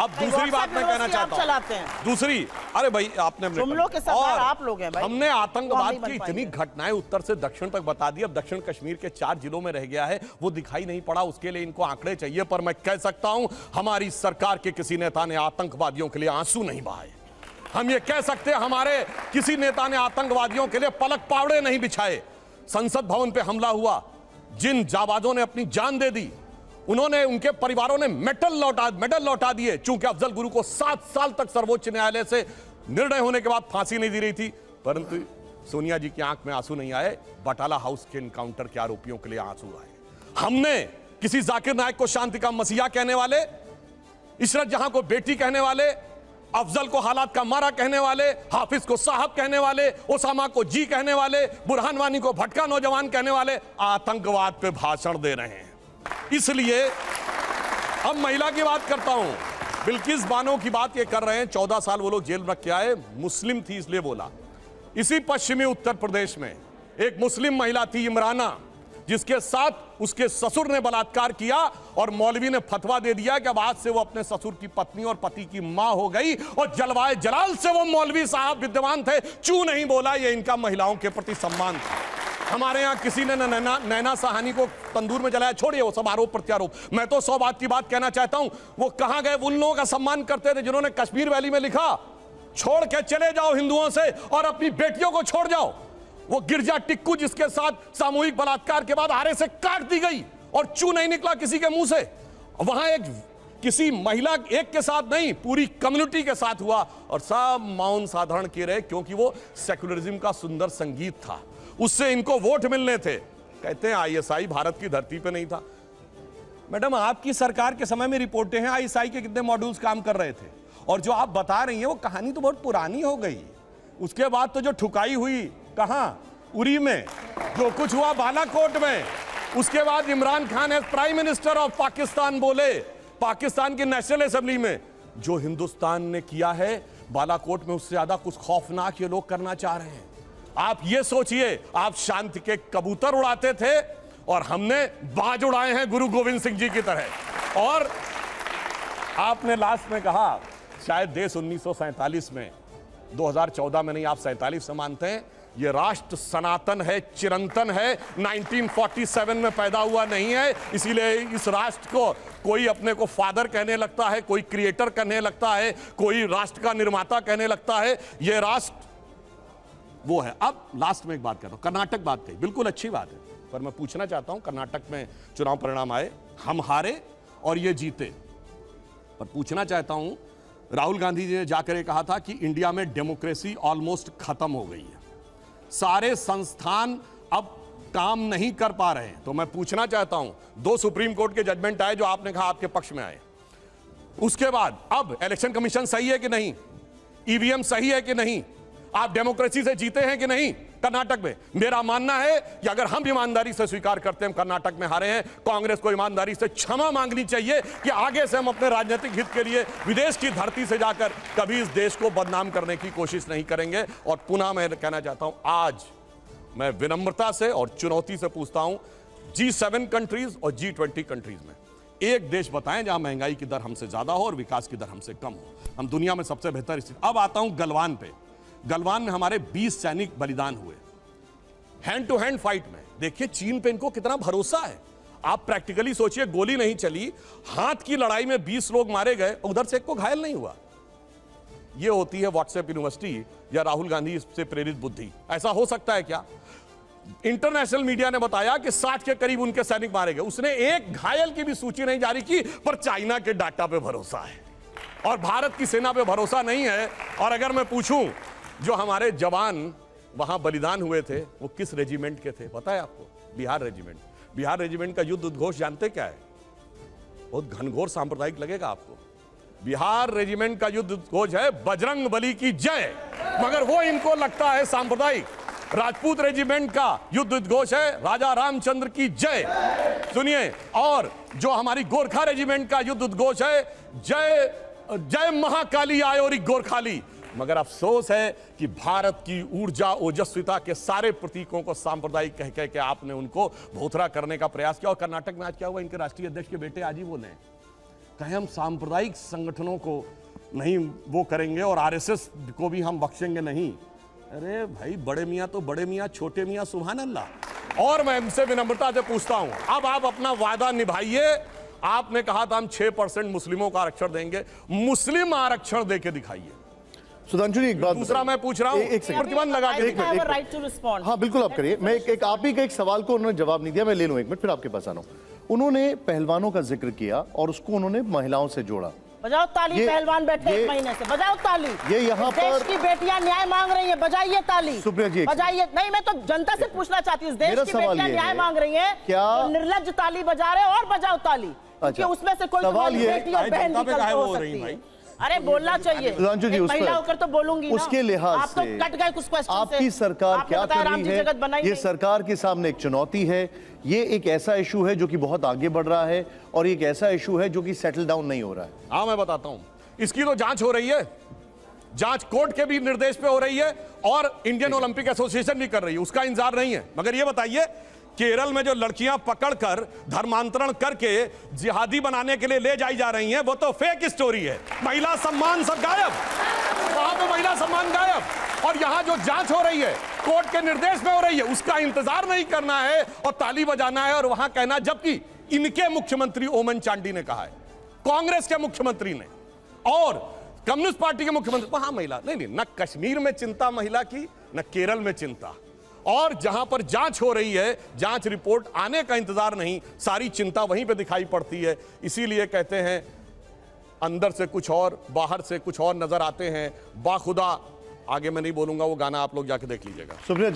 अब दूसरी बात मैं कहना चाहता हूँ, दूसरी, अरे भाई आपने जुमलों के सरदार आप लोग हैं भाई। हमने आतंकवाद की इतनी घटनाएं उत्तर से दक्षिण तक बता दी, अब दक्षिण कश्मीर के 4 जिलों में रह गया है, वो दिखाई नहीं पड़ा, उसके लिए इनको आंकड़े चाहिए। पर मैं कह सकता हूं हमारी सरकार के किसी नेता ने आतंकवादियों के लिए आंसू नहीं बहाए। हम ये कह सकते हैं हमारे किसी नेता ने आतंकवादियों के लिए पलक पावड़े नहीं बिछाए। संसद भवन पे हमला हुआ, जिन जाबाजों ने अपनी जान दे दी, उन्होंने, उनके परिवारों ने मेडल लौटा दिए। चूंकि अफजल गुरु को 7 साल तक सर्वोच्च न्यायालय से निर्णय होने के बाद फांसी नहीं दी रही थी, परंतु सोनिया जी की आंख में आंसू नहीं आए, बटाला हाउस के एनकाउंटर के आरोपियों के लिए आंसू आए। हमने किसी जाकिर नायक को शांति का मसीहा कहने वाले, इशरत जहां को बेटी कहने वाले, अफजल को हालात का मारा कहने वाले, हाफिज को साहब कहने वाले, ओसामा को जी कहने वाले, बुरहान वानी को भटका नौजवान कहने वाले आतंकवाद पे भाषण दे रहे हैं। इसलिए अब महिला की बात करता हूं, बिल्किस बानो की बात ये कर रहे हैं, 14 साल वो लोग जेल में रख के आए, मुस्लिम थी इसलिए बोला। इसी पश्चिमी उत्तर प्रदेश में एक मुस्लिम महिला थी इमराना, जिसके साथ उसके ससुर ने बलात्कार किया और मौलवी ने फतवा दे दिया कि अब आज से वो अपने ससुर की पत्नी और पति की मां हो गई, और जलवाए जलाल से वो मौलवी साहब विद्यमान थे, चू नहीं बोला। ये इनका महिलाओं के प्रति सम्मान था। हमारे यहां किसी ने नैना साहनी को तंदूर में जलाया, छोड़िए वो सब आरोप प्रत्यारोप। मैं तो 100 बात की बात कहना चाहता हूं, वो कहां गए उन लोगों का सम्मान करते थे जिन्होंने कश्मीर वैली में लिखा, छोड़ के चले जाओ हिंदुओं से और अपनी बेटियों को छोड़ जाओ। वो गिरजा टिक्कू जिसके साथ सामूहिक बलात्कार के बाद आरे से काट दी गई और चू नहीं निकला किसी के मुंह से। वहां एक किसी महिला एक के साथ नहीं, पूरी कम्युनिटी के साथ हुआ और सब मौन साधारण किए रहे, क्योंकि वो सेक्युलरिज्म का सुंदर संगीत था, उससे इनको वोट मिलने थे। कहते हैं आईएसआई भारत की धरती पे नहीं था। मैडम, आपकी सरकार के समय में रिपोर्टें हैं आईएसआई के कितने मॉड्यूल्स काम कर रहे थे, और जो आप बता रही हैं वो कहानी तो बहुत पुरानी हो गई। उसके बाद तो जो ठुकाई हुई कहां, उरी में, जो कुछ हुआ बालाकोट में, उसके बाद Imran Khan as prime minister of Pakistan बोले पाकिस्तान की नेशनल असेंबली में, जो हिंदुस्तान ने किया है बालाकोट में उससे ज्यादा कुछ खौफनाक ये लोग करना चाह रहे हैं। आप ये सोचिए, आप शांति के कबूतर उड़ाते थे और हमने बाज उड़ाए हैं गुरु गोविंद सिंह जी की तरह। और आपने लास्ट में कहा शायद देश 1947 में, 2014 में नहीं, आप 47 से मानते हैं, ये राष्ट्र सनातन है, चिरंतन है, 1947 में पैदा हुआ नहीं है। इसीलिए इस राष्ट्र को कोई अपने को फादर कहने लगता है, कोई क्रिएटर कहने लगता है, कोई राष्ट्र का निर्माता कहने लगता है। ये राष्ट्र वो है। अब लास्ट में एक बात कर रहा हूं, कर्नाटक बात कही, बिल्कुल अच्छी बात है, पर मैं पूछना चाहता हूं, कर्नाटक में चुनाव परिणाम आए, हम हारे और ये जीते, पर पूछना चाहता हूं, राहुल गांधी जी ने जाकर ये कहा था कि इंडिया में डेमोक्रेसी ऑलमोस्ट खत्म हो गई है, सारे संस्थान अब काम नहीं कर पा रहे हैं। तो मैं पूछना चाहता हूं, 2 सुप्रीम कोर्ट के जजमेंट आए जो आपने कहा आपके पक्ष में आए, उसके बाद अब इलेक्शन कमीशन सही है कि नहीं, ईवीएम सही है कि नहीं, आप डेमोक्रेसी से जीते हैं कि नहीं कर्नाटक में? मेरा मानना है कि अगर हम ईमानदारी से स्वीकार करते हैं हम कर्नाटक में हारे हैं, कांग्रेस को ईमानदारी से क्षमा मांगनी चाहिए कि आगे से हम अपने राजनीतिक हित के लिए विदेश की धरती से जाकर कभी इस देश को बदनाम करने की कोशिश नहीं करेंगे। और पुनः मैं कहना चाहता हूं, आज मैं विनम्रता से और चुनौती से पूछता हूं, G7 कंट्रीज और G20 कंट्रीज में एक देश बताएं जहां महंगाई की दर हमसे ज्यादा हो और विकास की दर हमसे कम हो। हम दुनिया में सबसे बेहतर स्थिति। अब आता हूं गलवान पे। गलवान में हमारे 20 सैनिक बलिदान हुए हैंड टू हैंड फाइट में। देखिए चीन पे इनको कितना भरोसा है। आप प्रैक्टिकली सोचिए, गोली नहीं चली, हाथ की लड़ाई में 20 लोग मारे गए, उधर से एक को घायल नहीं हुआ। यह होती है व्हाट्सएप यूनिवर्सिटी या राहुल गांधी से प्रेरित बुद्धि। ऐसा हो सकता है क्या? इंटरनेशनल मीडिया ने बताया कि 60 के करीब उनके सैनिक मारे गए, उसने एक घायल की भी सूची नहीं जारी की, पर चाइना के डाटा पे भरोसा है और भारत की सेना पे भरोसा नहीं है। और अगर मैं पूछूं, जो हमारे जवान वहां बलिदान हुए थे वो किस रेजिमेंट के थे पता है आपको? बिहार रेजिमेंट। बिहार रेजिमेंट का युद्ध उद्घोष जानते क्या है? बहुत घनघोर सांप्रदायिक लगेगा आपको। बिहार रेजिमेंट का युद्ध उद्घोष है बजरंग बली की जय, मगर वो इनको लगता है सांप्रदायिक। राजपूत रेजिमेंट का युद्ध उद्घोष है राजा रामचंद्र की जय, सुनिए। और जो हमारी गोरखा रेजिमेंट का युद्ध उद्घोष है जय जय महाकाली आयोरी गोरखाली। मगर अफसोस है कि भारत की ऊर्जा ओजस्विता के सारे प्रतीकों को सांप्रदायिक कह कह के आपने उनको भोथरा करने का प्रयास किया। और कर्नाटक में आज क्या हुआ? इनके राष्ट्रीय अध्यक्ष के बेटे आज ही बोले कहे हम सांप्रदायिक संगठनों को नहीं वो करेंगे और आरएसएस को भी हम बख्शेंगे नहीं। अरे भाई, बड़े मियां तो बड़े मियां, छोटे मियां सुभान अल्लाह। और मैं इनसे विनम्रता से पूछता हूं, अब आप अपना वादा निभाइए। आपने कहा था हम 6% मुस्लिमों का आरक्षण देंगे, मुस्लिम आरक्षण देके दिखाइए। सुधांशु जी एक बात दूसरा मैं पूछ रहा हूं, एक सेकंड। प्रतिबंध लगा के दिखाइए। Right to respond. हाँ बिल्कुल आप करिए। मैं एक आप ही का एक सवाल को उन्होंने जवाब नहीं दिया, मैं ले लूं 1 मिनट फिर आपके पास आना हूं। उन्होंने पहलवानों का जिक्र किया और उसको उन्होंने महिलाओं से जोड़ा। बजाओ ताली, पहलवान बैठे 1 महीने से, बजाओ ताली। ये यहाँ देश पर की बेटियां न्याय मांग रही हैं, बजाइए ताली। सुप्रिया जी बजाइए। नहीं, मैं तो जनता से पूछना चाहती हूँ, देश की बेटियां न्याय मांग रही हैं, क्या निर्लज्ज ताली बजा रहे और बजाओ ताली, क्योंकि उसमें से कोई तुम्हारी बेटी और बहन निकल हो सकती है। अरे बोलना चाहिए, सुधांशु जी, महिला होकर तो बोलूंगी ना। उसके लिहाज आप तो से कट गए कुछ क्वेश्चन से। आपकी सरकार क्या कर रही है? ये सरकार के सामने एक चुनौती है। ये एक ऐसा इशू है जो कि बहुत आगे बढ़ रहा है और एक ऐसा इशू है जो कि सेटल डाउन नहीं हो रहा है। हाँ, मैं बताता हूं, इसकी तो जांच हो रही है, जांच कोर्ट के भी निर्देश पे हो रही है और इंडियन ओलंपिक एसोसिएशन भी कर रही है, उसका इंतजार नहीं है। मगर ये बताइए, केरल में जो लड़कियां पकड़कर धर्मांतरण करके जिहादी बनाने के लिए ले जाई जा रही हैं, वो तो फेक स्टोरी है। महिला सम्मान सब गायब, वहां पे महिला सम्मान गायब। और यहां जो जांच हो रही है कोर्ट के निर्देश में हो रही है, उसका इंतजार नहीं करना है और ताली बजाना है और वहां कहना, जबकि इनके मुख्यमंत्री ओमन चांडी ने कहा है, कांग्रेस के मुख्यमंत्री ने और कम्युनिस्ट पार्टी के मुख्यमंत्री, वहां महिला नहीं, न कश्मीर में चिंता महिला की, न केरल में चिंता। और जहां पर जांच हो रही है, जांच रिपोर्ट आने का इंतजार नहीं, सारी चिंता वहीं पे दिखाई पड़ती है। इसीलिए कहते हैं अंदर से कुछ और, बाहर से कुछ और नजर आते हैं। बाखुदा, आगे मैं नहीं बोलूंगा, वो गाना आप लोग जाके देख लीजिएगा। सुप्रिया